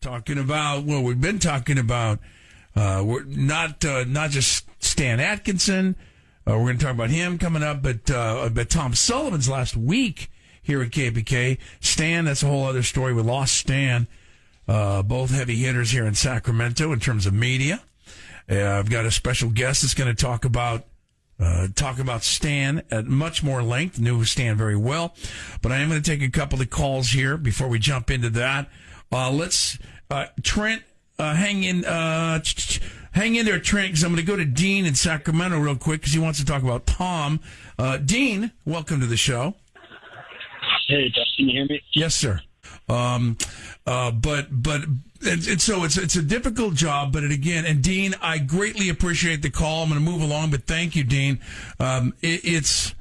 Talking about, well, we've been talking about, we're not just Stan Atkinson. We're going to talk about him coming up, but Tom Sullivan's last week here at KPK. Stan, that's a whole other story. We lost Stan, both heavy hitters here in Sacramento in terms of media. I've got a special guest that's going to talk about Stan at much more length. Knew Stan very well, but I am going to take a couple of calls here before we jump into that. Let's Trent, hang in there, Trent, because I'm going to go to Dean in Sacramento real quick because he wants to talk about Tom. Dean, welcome to the show. Hey, Doug, can you hear me? Yes, sir. But it's a difficult job, but and Dean, I greatly appreciate the call. I'm going to move along, but thank you, Dean. It's,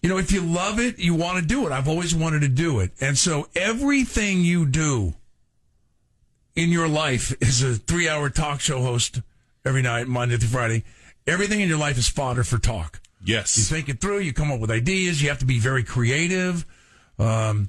if you love it, you want to do it. I've always wanted to do it. And so everything you do in your life is a 3-hour talk show host every night, Monday through Friday. Everything in your life is fodder for talk. Yes. You think it through, you come up with ideas, you have to be very creative. Tom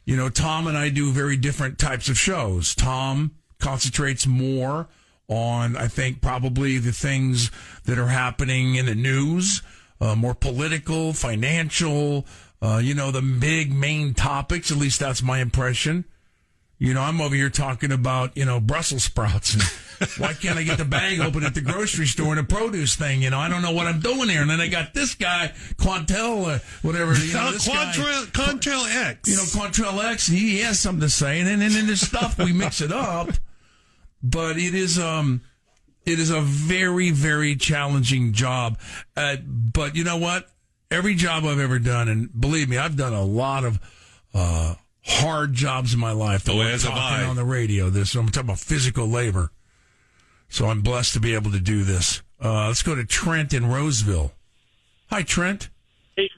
and I do very different types of shows. Tom concentrates more on, I think, probably the things that are happening in the news, more political, financial, the big main topics. At least that's my impression. I'm over here talking about, Brussels sprouts and why can't I get the bag open at the grocery store and a produce thing? I don't know what I'm doing here. And then I got this guy, Quantel, whatever. Quantel X. Quantel X, he has something to say. And then in this stuff, we mix it up. But it is a very, very challenging job. But you know what? Every job I've ever done, and believe me, I've done a lot of, hard jobs in my life. As have I. On the radio, I'm talking about physical labor. So I'm blessed to be able to do this. Let's go to Trent in Roseville. Hi, Trent. Hey,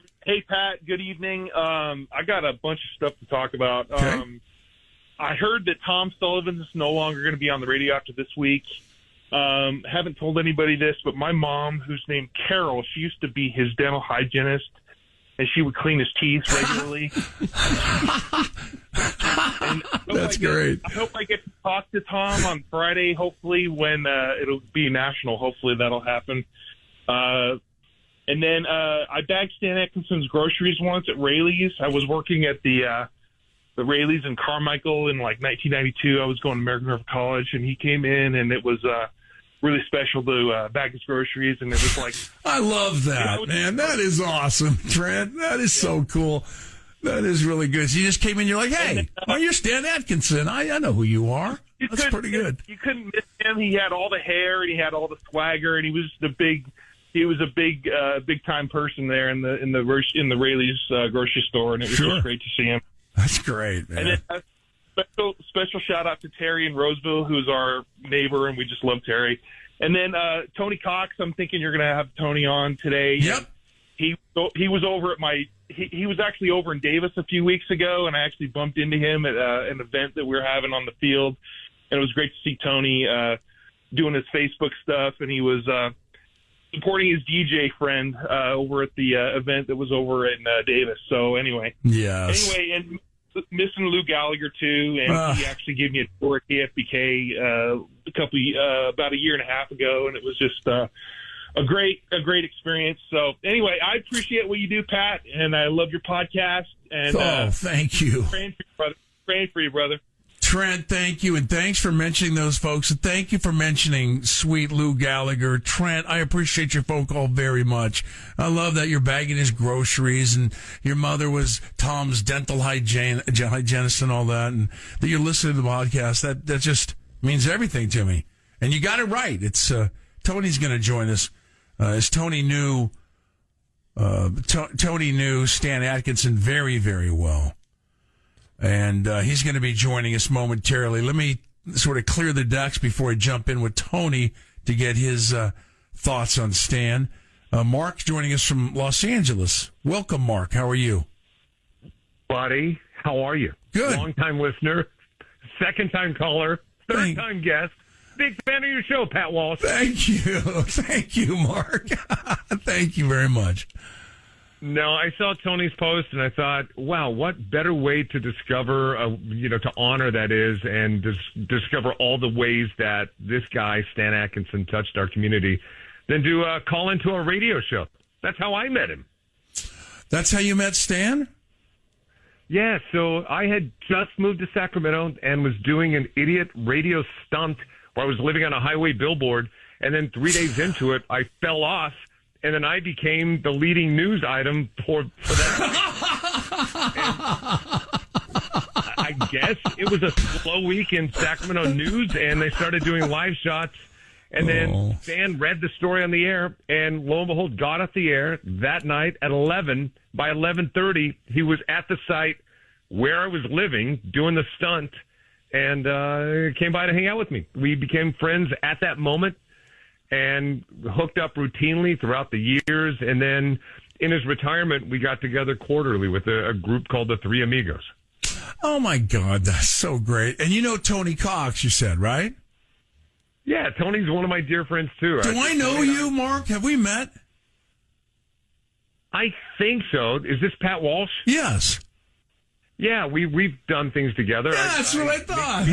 Pat. Good evening. I got a bunch of stuff to talk about. Okay. I heard that Tom Sullivan is no longer going to be on the radio after this week. Haven't told anybody this, but my mom, who's named Carol, she used to be his dental hygienist, and she would clean his teeth regularly. That's great. I hope I get to talk to Tom on Friday, hopefully, when it'll be national. Hopefully that'll happen. And then I bagged Stan Atkinson's groceries once at Rayleigh's. I was working at the Rayleigh's in Carmichael in, 1992. I was going to American River College, and he came in, and it was really special to bag his groceries, and it was like... I love that, man. That is awesome, Trent. That is so cool. That is really good. So you just came in, you're like, hey, you're Stan Atkinson. I know who you are. That's pretty good. You couldn't miss him. He had all the hair, and he had all the swagger, and he was a big time person there in the Rayleigh's grocery store, and it was just great to see him. That's great, man. And then, special shout out to Terry in Roseville, who's our neighbor, and we just love Terry. And then Tony Cox, I'm thinking you're going to have Tony on today. Yep. He was over at he was actually over in Davis a few weeks ago, and I actually bumped into him at an event that we were having on the field, and it was great to see Tony doing his Facebook stuff, and he was supporting his DJ friend over at the event that was over in Davis. So anyway, and missing Lou Gallagher too, and he actually gave me a tour at KFBK about a year and a half ago, and it was just a great experience. So anyway, I appreciate what you do, Pat, and I love your podcast. And thank you. Praying for you, brother. Trent, thank you, and thanks for mentioning those folks, and thank you for mentioning sweet Lou Gallagher. Trent, I appreciate your phone call very much. I love that you're bagging his groceries, and your mother was Tom's dental hygienist and all that, and that you're listening to the podcast. That just means everything to me. And you got it right. It's Tony's going to join us. As Tony knew Stan Atkinson very, very well. And he's going to be joining us momentarily. Let me sort of clear the decks before I jump in with Tony to get his thoughts on Stan. Mark's joining us from Los Angeles. Welcome, Mark. How are you? Buddy, how are you? Good. Long-time listener, second-time caller, third-time guest. Big fan of your show, Pat Walsh. Thank you. Thank you, Mark. Thank you very much. No, I saw Tony's post and I thought, wow, what better way to discover, to honor that is, and discover all the ways that this guy, Stan Atkinson, touched our community than to call into a radio show. That's how I met him. That's how you met Stan? Yeah, so I had just moved to Sacramento and was doing an idiot radio stunt where I was living on a highway billboard, and then 3 days into it, I fell off. And then I became the leading news item for that. I guess it was a slow week in Sacramento news, and they started doing live shots. And then Stan read the story on the air, and lo and behold, got off the air that night at 11. By 11:30, he was at the site where I was living, doing the stunt, and came by to hang out with me. We became friends at that moment, and hooked up routinely throughout the years. And then in his retirement, we got together quarterly with a group called the Three Amigos. Oh, my God. That's so great. And you know Tony Cox, you said, right? Yeah, Tony's one of my dear friends, too. Do I know you, Mark? Have we met? I think so. Is this Pat Walsh? Yes. Yeah, we've done things together. Yeah, that's what I thought.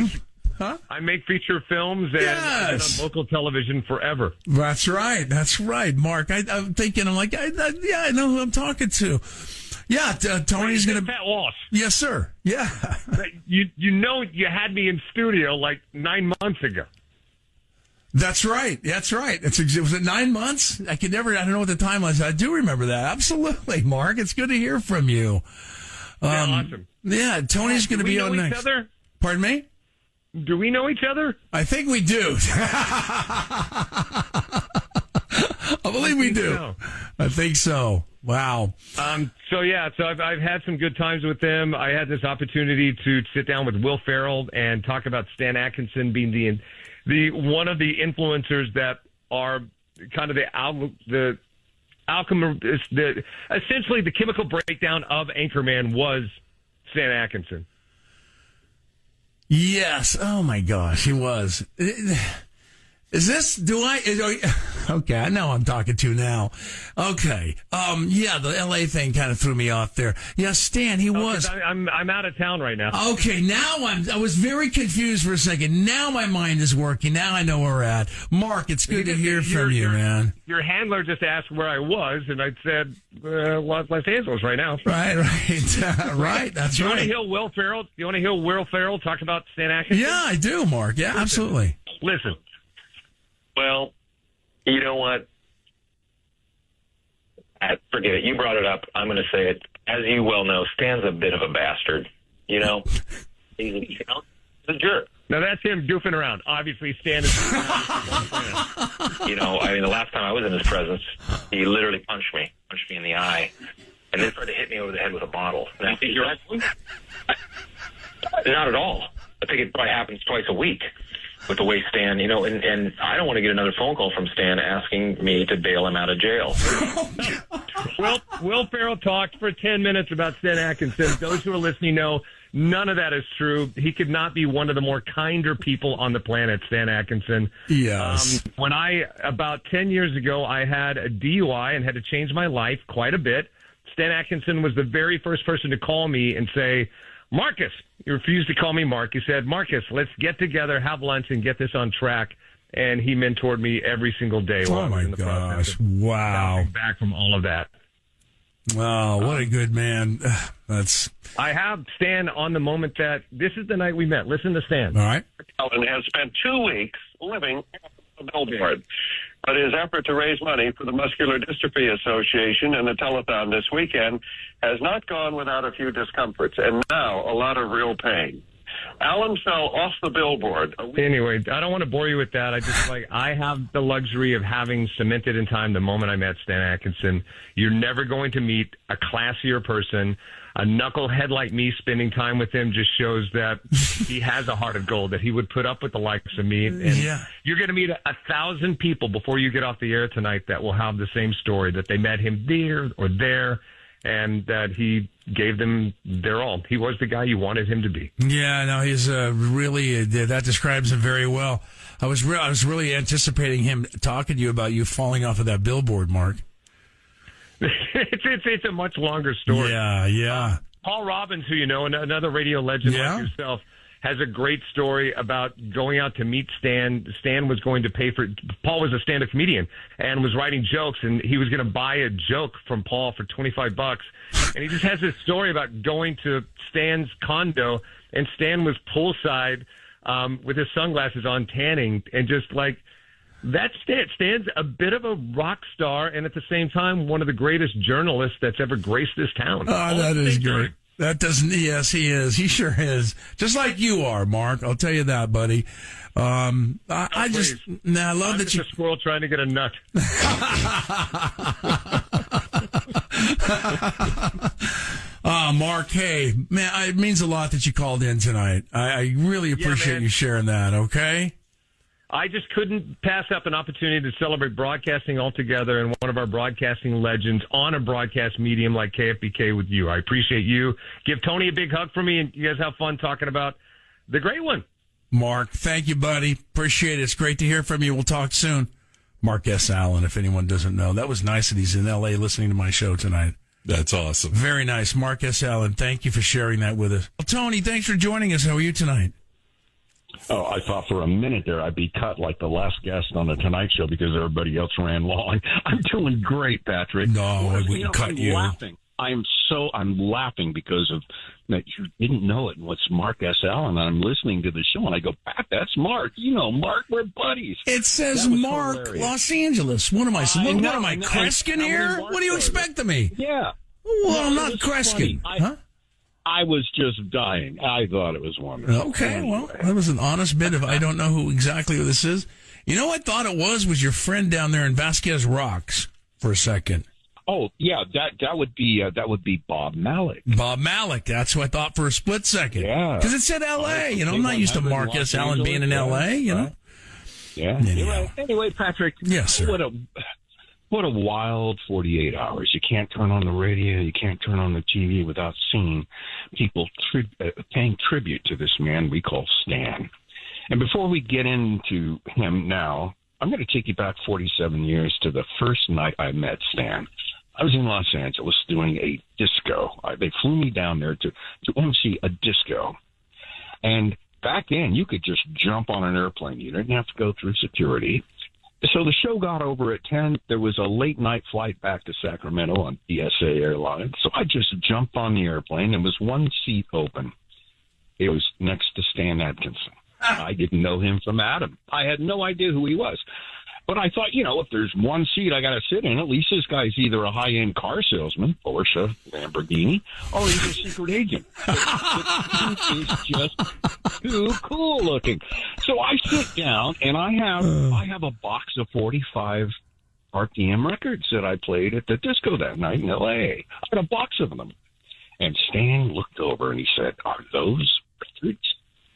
Huh? I make feature films and I've been on local television forever. That's right. That's right, Mark. I'm thinking, I'm like, I know who I'm talking to. Yeah, Tony's going to... Pat Walsh. Yes, sir. Yeah. You had me in studio like 9 months ago. That's right. That's right. Was it 9 months? I don't know what the time was. I do remember that. Absolutely, Mark. It's good to hear from you. Awesome. Yeah, Tony's going to be on next. Other? Pardon me? Do we know each other? I think we do. I believe we do. So. I think so. Wow. So I've had some good times with them. I had this opportunity to sit down with Will Ferrell and talk about Stan Atkinson being the one of the influencers that are kind of the alchemist, essentially the chemical breakdown of Anchorman was Stan Atkinson. Yes. Oh my gosh, he was. Is this? Okay, I know I'm talking to now. Okay. Yeah, the LA thing kind of threw me off there. Yeah, Stan, he was. I'm out of town right now. Okay, now I was very confused for a second. Now my mind is working. Now I know where we're at. Mark, it's good to hear from you, man. Your handler just asked where I was, and I said, Los Angeles right now. Right. Right, that's right. You want to hear Will Ferrell? You want to hear Will Ferrell talk about Stan Atkinson? Yeah, I do, Mark. Yeah, absolutely. Listen. Well, you know what? Forget it. You brought it up. I'm going to say it. As you well know, Stan's a bit of a bastard. You know? He's a jerk. Now, that's him goofing around. Obviously, Stan is... the last time I was in his presence, he literally punched me in the eye, and then tried to hit me over the head with a bottle. And I think you're right. Not at all. I think it probably happens twice a week. With the way Stan, and I don't want to get another phone call from Stan asking me to bail him out of jail. Will Ferrell talked for 10 minutes about Stan Atkinson. Those who are listening know none of that is true. He could not be one of the more kinder people on the planet, Stan Atkinson. Yes. When about 10 years ago, I had a DUI and had to change my life quite a bit. Stan Atkinson was the very first person to call me and say, Marcus, he refused to call me Mark. He said, Marcus, let's get together, have lunch, and get this on track. And he mentored me every single day while I was in the process of bouncing back from all of that. Wow, what a good man. I have Stan on the moment that this is the night we met. Listen to Stan. All right. Alan has spent 2 weeks living on a billboard. But his effort to raise money for the Muscular Dystrophy Association and the telethon this weekend has not gone without a few discomforts, and now a lot of real pain. Alan fell off the billboard. Anyway, I don't want to bore you with that. I have the luxury of having cemented in time the moment I met Stan Atkinson. You're never going to meet a classier person. A knucklehead like me spending time with him just shows that he has a heart of gold, that he would put up with the likes of me. And you're going to meet 1,000 people before you get off the air tonight that will have the same story, that they met him there or there, and that he gave them their all. He was the guy you wanted him to be. Yeah, no, he's really, that describes him very well. I was really anticipating him talking to you about you falling off of that billboard, Mark. It's a much longer story. Yeah. Paul Robbins, who you know, another radio legend like yourself, has a great story about going out to meet Stan. Stan was going to pay for – Paul was a stand-up comedian and was writing jokes, and he was going to buy a joke from Paul for $25. And he just has this story about going to Stan's condo, and Stan was poolside with his sunglasses on tanning, and just like that Stan's a bit of a rock star, and at the same time, one of the greatest journalists that's ever graced this town. Oh, that is great. That doesn't. Yes, he is. He sure is. Just like you are, Mark. I'll tell you that, buddy. I love that you. A squirrel trying to get a nut. Mark. Hey, man, it means a lot that you called in tonight. I really appreciate you sharing that. Okay. I just couldn't pass up an opportunity to celebrate broadcasting altogether and one of our broadcasting legends on a broadcast medium like KFBK with you. I appreciate you. Give Tony a big hug for me, and you guys have fun talking about the great one. Mark, thank you, buddy. Appreciate it. It's great to hear from you. We'll talk soon. Mark S. Allen, if anyone doesn't know. That was nice that he's in L.A. listening to my show tonight. That's awesome. Very nice. Mark S. Allen, thank you for sharing that with us. Well, Tony, thanks for joining us. How are you tonight? Oh, I thought for a minute there I'd be cut like the last guest on the Tonight Show because everybody else ran long. I'm doing great, Patrick. No, I wouldn't cut you. Laughing. I'm laughing because of that. You didn't know it. What's Mark S. Allen? I'm listening to the show and I go, Pat, that's Mark. You know, Mark, we're buddies. It says Mark, hilarious. Los Angeles. What am I? What am I, Kreskin here? What do you expect of me? Yeah. Well, I'm not Kreskin. Huh? I was just dying. I thought it was wonderful. Okay, well, that was an honest bit of I don't know who this is. You know what I thought it was your friend down there in Vasquez Rocks for a second. Oh, yeah, that would be Bob Malik. Bob Malik, that's who I thought for a split second. Yeah. Because it said L.A., you know, I'm not used to Mark S. Allen being in L.A., you know. Yeah. Anyway, Patrick. Yes, sir. What a wild 48 hours. You can't turn on the radio. You can't turn on the TV without seeing people paying tribute to this man we call Stan. And before we get into him now, I'm going to take you back 47 years to the first night I met Stan. I was in Los Angeles doing a disco. They flew me down there to MC a disco. And back then, you could just jump on an airplane. You didn't have to go through security. So the show got over at 10. There was a late-night flight back to Sacramento on PSA Airlines. So I just jumped on the airplane. There was one seat open. It was next to Stan Atkinson. I didn't know him from Adam. I had no idea who he was. But I thought, if there's one seat I got to sit in, at least this guy's either a high-end car salesman, Porsche, Lamborghini, or he's a secret agent. He's just too cool looking. So I sit down, and I have a box of 45 RPM records that I played at the disco that night in L.A. I had a box of them. And Stan looked over, and he said, "Are those records?"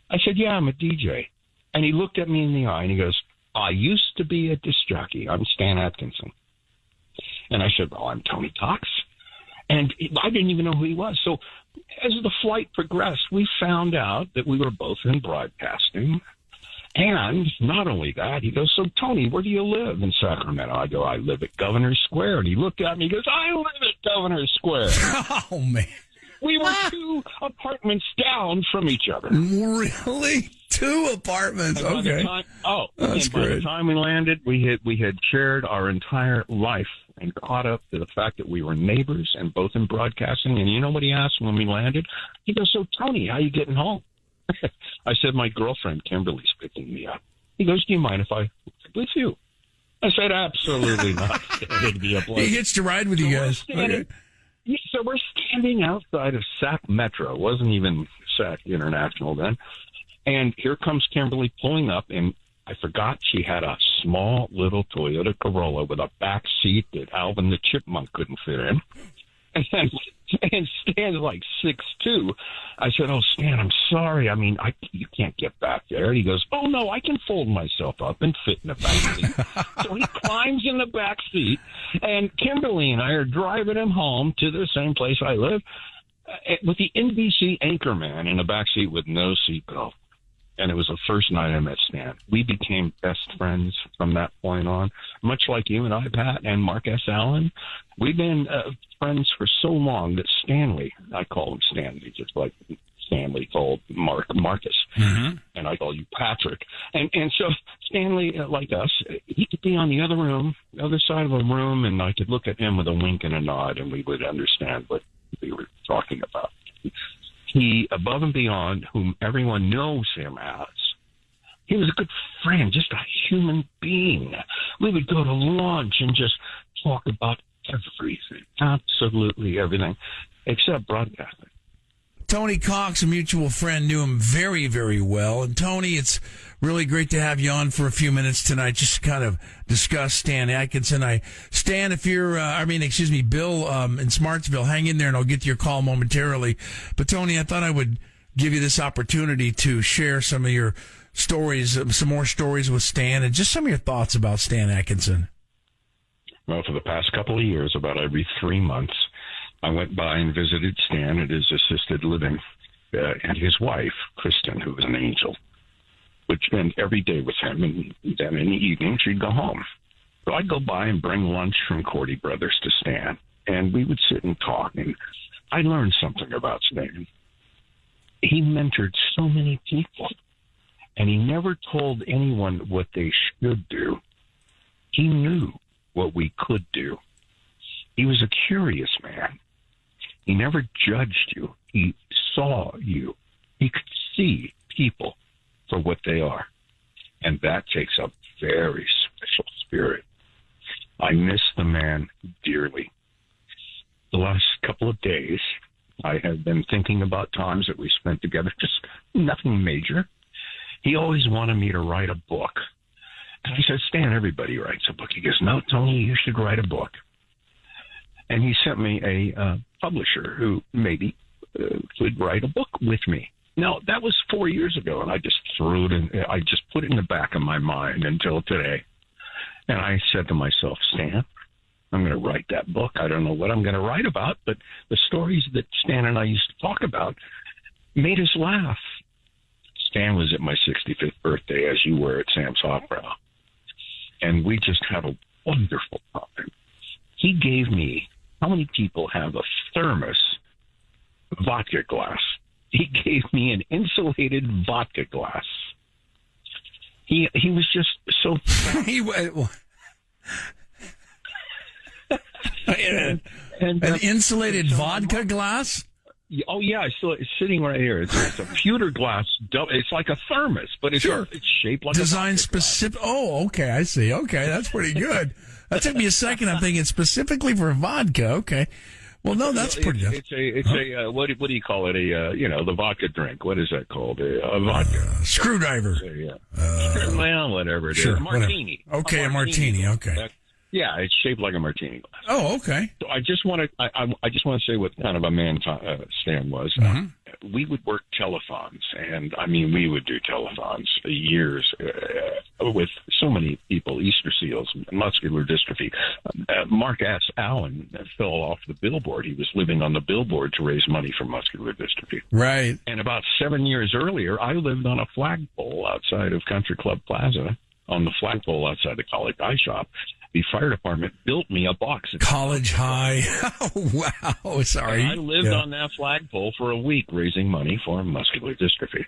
I said, "Yeah, I'm a DJ." And he looked at me in the eye, and he goes, "I used to be a disc jockey. I'm Stan Atkinson." And I said, "Well, I'm Tony Cox." And I didn't even know who he was. So as the flight progressed, we found out that we were both in broadcasting. And not only that, he goes, "So, Tony, where do you live in Sacramento?" I go, "I live at Governor Square." And he looked at me, he goes, "I live at Governor Square." Oh, man. We were 2 apartments down from each other. Really? 2 apartments? Okay. By the time we landed, we had shared our entire life and caught up to the fact that we were neighbors and both in broadcasting. And you know what he asked when we landed? He goes, "So, Tony, how you getting home?" I said, "My girlfriend, Kimberly's picking me up." He goes, "Do you mind if I ride with you?" I said, "Absolutely not." It'd be a pleasure. He hitched a ride with you guys. Okay. So we're standing outside of Sac Metro. It wasn't even Sac International then. And here comes Kimberly pulling up, and I forgot she had a small little Toyota Corolla with a back seat that Alvin the Chipmunk couldn't fit in. And Stan's like 6'2". I said, "Oh, Stan, I'm sorry. I mean, you can't get back there." And he goes, "Oh, no, I can fold myself up and fit in the back seat." So he climbs in the back seat, and Kimberly and I are driving him home to the same place I live with the NBC anchorman in the back seat with no seatbelt. and it was the first night I met Stan. We became best friends from that point on, much like you and I, Pat, and Mark S. Allen. We've been friends for so long that Stanley, I call him Stanley, just like Stanley called Marcus, and I call you Patrick. And so Stanley, like us, he could be on the other side of a room, and I could look at him with a wink and a nod, and we would understand what we were talking about. He, above and beyond whom everyone knows him as, he was a good friend, just a human being. We would go to lunch and just talk about everything, absolutely everything, except broadcasting. Tony Cox, a mutual friend, knew him very, very well. And Tony, it's really great to have you on for a few minutes tonight, just to kind of discuss Stan Atkinson. Stan, if you're, Bill in Smartsville, hang in there and I'll get to your call momentarily. But Tony, I thought I would give you this opportunity to share some of your stories, some more stories with Stan, and just some of your thoughts about Stan Atkinson. Well, for the past couple of years, about every 3 months, I went by and visited Stan at his assisted living, and his wife, Kristen, who was an angel, would spend every day with him, and then in the evening she'd go home. So I'd go by and bring lunch from Cordy Brothers to Stan, and we would sit and talk, and I learned something about Stan. He mentored so many people, and he never told anyone what they should do. He knew what we could do. He was a curious man. He never judged you. He saw you. He could see people for what they are. And that takes a very special spirit. I miss the man dearly. The last couple of days, I have been thinking about times that we spent together, just nothing major. He always wanted me to write a book. And I said, Stan, everybody writes a book. He goes, no, Tony, you should write a book. And he sent me a publisher who maybe would write a book with me. Now, that was 4 years ago, and I just threw it in. I just put it in the back of my mind until today. And I said to myself, Stan, I'm going to write that book. I don't know what I'm going to write about, but the stories that Stan and I used to talk about made us laugh. Stan was at my 65th birthday, as you were at Sam's Opera. And we just had a wonderful time. He gave me, how many people have a thermos vodka glass? He gave me an insulated vodka glass. He was just so... An insulated vodka glass? Oh, yeah, it's sitting right here. It's a pewter glass. It's like a thermos, but it's shaped like Designed a specific. Oh, okay, I see. Okay, that's pretty good. That took me a second. I'm thinking specifically for vodka. Okay. Well, no, that's pretty good. It's a what do you call it? The vodka drink. What is that called? A vodka screwdriver. Well, whatever it is. Martini. Whatever. Okay, a martini. Okay. Yeah, it's shaped like a martini glass. Oh, okay. So I just want to say what kind of a man Stan was. We would work telethons, and we would do telethons for years with so many people, Easter seals, muscular dystrophy. Mark S. Allen fell off the billboard. He was living on the billboard to raise money for muscular dystrophy. Right. And about 7 years earlier, I lived on a flagpole outside of Country Club Plaza, on the flagpole outside the College High shop. The fire department built me a box. College High. Oh, wow. Sorry. And I lived on that flagpole for a week raising money for muscular dystrophy.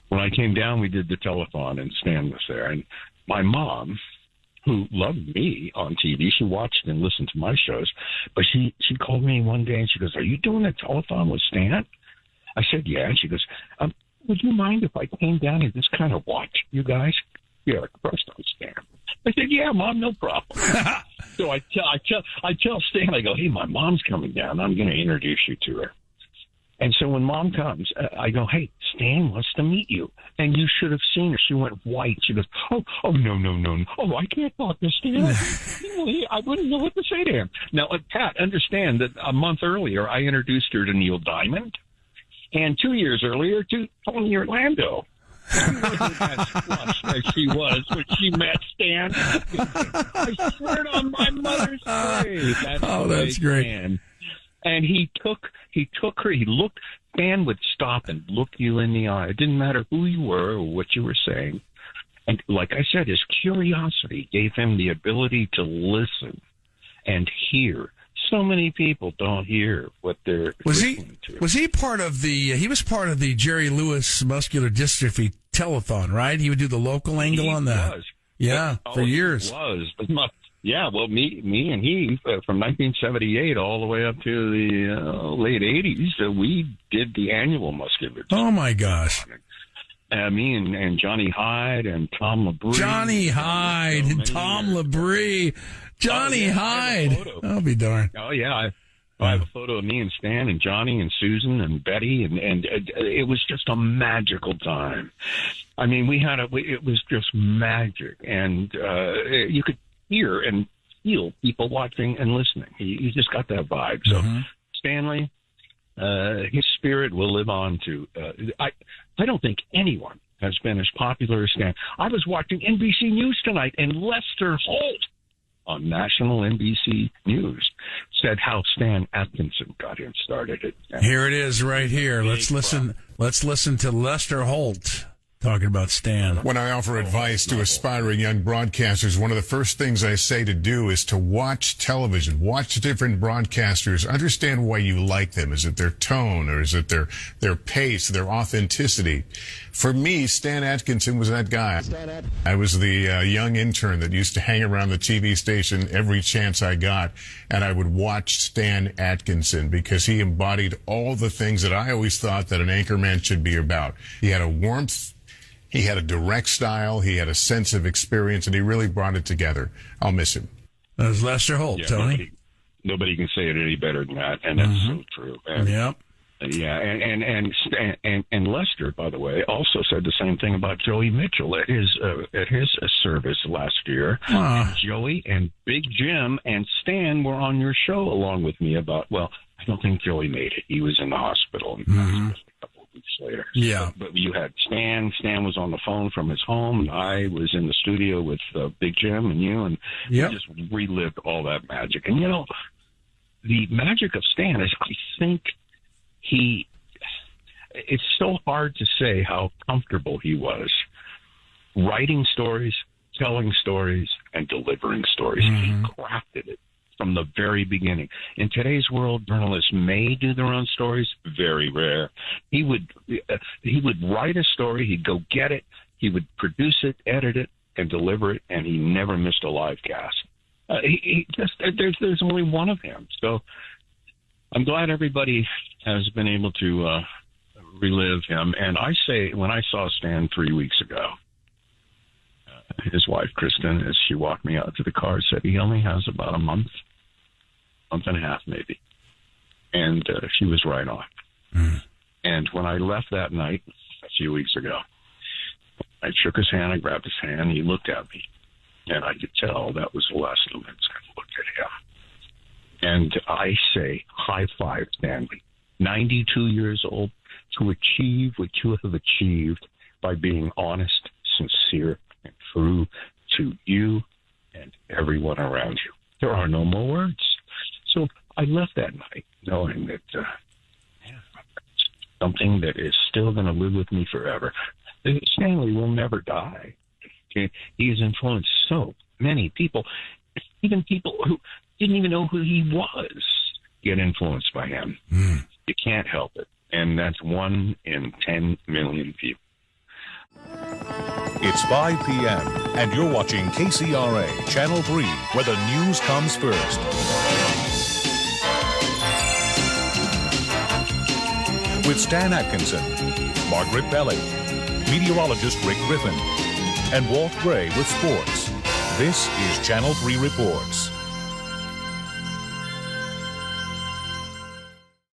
When I came down, we did the telethon, and Stan was there. And my mom, who loved me on TV, she watched and listened to my shows, but she called me one day, and she goes, are you doing a telethon with Stan? I said, yeah. And she goes, would you mind if I came down and just kind of watched you guys? Yeah, crushed on Stan. I said, yeah, Mom, no problem. So I tell Stan, I go, hey, my mom's coming down. I'm going to introduce you to her. And so when Mom comes, I go, hey, Stan wants to meet you. And you should have seen her. She went white. She goes, oh, no. Oh, I can't talk to Stan. I wouldn't know what to say to him. Now, Pat, understand that a month earlier, I introduced her to Neil Diamond. And 2 years earlier, to Tony Orlando. She wasn't as flushed as she was when she met Stan. I swear it on my mother's grave. That's great. And he took her. He looked Stan would stop and look you in the eye. It didn't matter who you were or what you were saying. And like I said, his curiosity gave him the ability to listen and hear. So many people don't hear what they're listening to. Was he part of the? He was part of the Jerry Lewis Muscular Dystrophy Telethon, right? He would do the local angle on that. Was. Yeah, for years. He was, but not. Yeah, well, me and he from 1978 all the way up to the late 80s, we did the annual muscular. Oh my gosh! Me and Johnny Hyde and Tom Labrie. Johnny Hyde and Tom Labrie. Johnny Hyde. I'll be darned. Oh yeah, I have a photo of me and Stan and Johnny and Susan and Betty, and it was just a magical time. I mean, it was just magic, and you could hear and feel people watching and listening. You just got that vibe. So, Stanley, his spirit will live on to. I don't think anyone has been as popular as Stan. I was watching NBC News tonight, and Lester Holt on national NBC News said how Stan Atkinson got him started. Here it is right here. Let's listen to Lester Holt talking about Stan. When I offer advice to aspiring young broadcasters, one of the first things I say to do is to watch television, watch different broadcasters, understand why you like them. Is it their tone, or is it their pace, their authenticity? For me, Stan Atkinson was that guy. I was the young intern that used to hang around the TV station every chance I got, and I would watch Stan Atkinson because he embodied all the things that I always thought that an anchorman should be about. He had a warmth, he had a direct style, he had a sense of experience, and he really brought it together. I'll miss him. That was Lester Holt, Tony. Nobody can say it any better than that, and that's so true. And, yep. Yeah, and Lester, by the way, also said the same thing about Joey Mitchell at his service last year. Joey and Big Jim and Stan were on your show along with me about. Well, I don't think Joey made it. He was in the hospital. A couple of weeks later. Yeah, but you had Stan. Stan was on the phone from his home, and I was in the studio with Big Jim and you, and we just relived all that magic. And the magic of Stan is, I think. It's so hard to say how comfortable he was writing stories, telling stories, and delivering stories. He crafted it from the very beginning. In today's world, journalists may do their own stories, very rare. He would write a story, he'd go get it, he would produce it, edit it, and deliver it, and he never missed a live cast. There's only one of him. So I'm glad everybody has been able to relive him. And I say, when I saw Stan 3 weeks ago, his wife, Kristen, as she walked me out to the car, said he only has about a month and a half maybe. And she was right on. And when I left that night a few weeks ago, I shook his hand, I grabbed his hand, he looked at me. And I could tell that was the last time I was going to look at him. And I say, high five, Stanley. 92 years old, to achieve what you have achieved by being honest, sincere, and true to you and everyone around you. There are no more words. So I left that night knowing that something that is still going to live with me forever. Stanley will never die. Okay? He has influenced so many people, even people who didn't even know who he was, get influenced by him. You can't help it. And that's 1 in 10 million people. It's 5 p.m., and you're watching KCRA, Channel 3, where the news comes first. With Stan Atkinson, Margaret Belly, meteorologist Rick Griffin, and Walt Gray with sports. This is Channel 3 Reports.